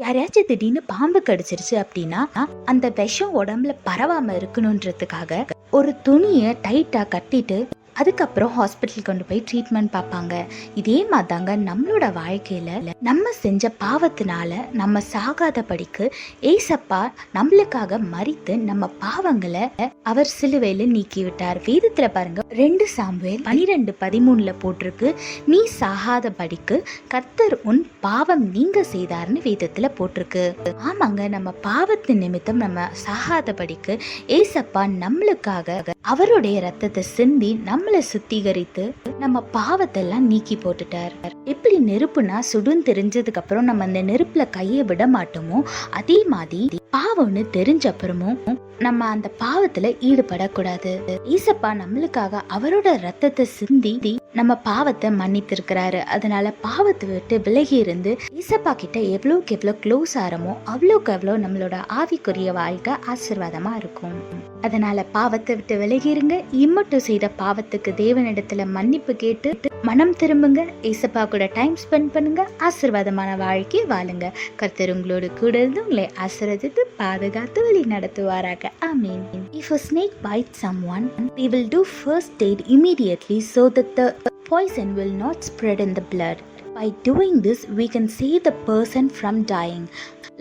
யாரையாச்சும் திடீர்னு பாம்பு கடிச்சிருச்சு அப்படின்னா அந்த விஷம் உடம்புல பரவாம இருக்கணுன்றதுக்காக ஒரு துணியை டைட்டா கட்டிட்டு அதுக்கப்புறம் ஹாஸ்பிட்டல் கொண்டு போய் ட்ரீட்மெண்ட் பார்ப்பாங்க. இதே மாதிரிதாங்க நம்மளோட வாழ்க்கையில நம்ம செஞ்ச பாவத்தினால நம்ம சாகாத படிக்கு ஏசப்பா நம்மளுக்காக மரித்து நம்ம பாவங்களை அவர் சிலுவையில நீக்கி விட்டார். வேதத்துல பாருங்க 2 சாமுவேல் 12:13 போட்டிருக்கு, நீ சாகாத படிக்கு கர்த்தர் உன் பாவம் நீங்க செய்தார்னு வேதத்துல போட்டிருக்கு. ஆமாங்க, நம்ம பாவத்து நிமித்தம் நம்ம சாகாத படிக்கு ஏசப்பா நம்மளுக்காக அவருடைய ரத்தத்தை சிந்தி நம்மளை சுத்திகரித்து நம்ம பாவத்தெல்லாம் நீக்கி போட்டுட்டார். எப்படி நெருப்புனா சுடும் தெரிஞ்சதுக்கு அப்புறம் நம்ம அந்த நெருப்புல கையை விட மாட்டோமோ, அதே மாதிரி பாவம்னு தெரிஞ்ச அப்புறமும் நம்ம அந்த பாவத்துல ஈடுபடக்கூடாது. ஈசப்பா நம்மளுக்காக அவரோட ரத்தத்தை சிந்தி நம்ம பாவத்தை மன்னித்திருக்கிறாரு. அதனால பாவத்தை விட்டு விலகி இருந்து ஈசப்பா கிட்ட எவ்வளவுக்கு எவ்வளவு க்ளோஸ் ஆறமோ அவ்வளவுக்கு எவ்வளவு நம்மளோட ஆவிக்குரிய வாழ்க்கை ஆசீர்வாதமா இருக்கும். அதனால பாவத்தை விட்டு விலகிருங்க. இம்மட்டும் செய்த பாவத்துக்கு தேவனிடத்துல மன்னிப்பு கேட்டு மனம் திரும்புங்க. ஏசப்பா கூட டைம் ஸ்பெண்ட் பண்ணுங்க. ஆசீர்வாதமான வாழ்க்கையை வாழுங்க. கர்த்தர் உங்களோடு கூட இருந்து உங்களை ஆசீர்வதித்து பாதுகாத்து வழி நடத்துவாராக. ஆமென். If a snake bites someone, we will do first aid immediately so that the poison will not spread in the blood. By doing this, we can save the person from dying.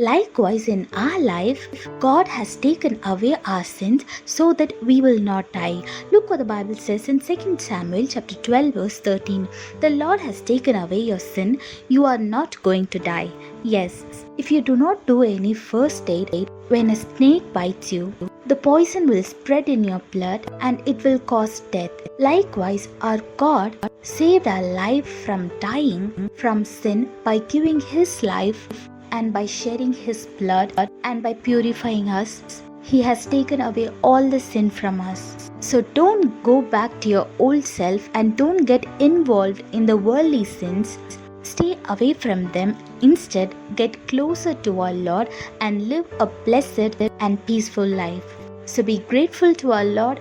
Likewise, in our life, God has taken away our sins so that we will not die. Look what the Bible says in 2 Samuel chapter 12 verse 13. The Lord has taken away your sin. You are not going to die. Yes, if you do not do any first aid, when a snake bites you, the poison will spread in your blood and it will cause death. Likewise, our God saved our life from dying from sin by giving His life and by shedding His blood and by purifying us. He has taken away all the sin from us. So don't go back to your old self and don't get involved in the worldly sins. Stay away from them. Instead, get closer to our Lord and live a blessed and peaceful life. So be grateful to our Lord,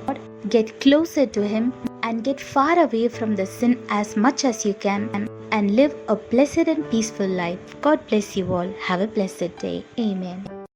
get closer to Him, and get far away from the sin as much as you can and live a blessed and peaceful life. God bless you all. Have a blessed day. Amen.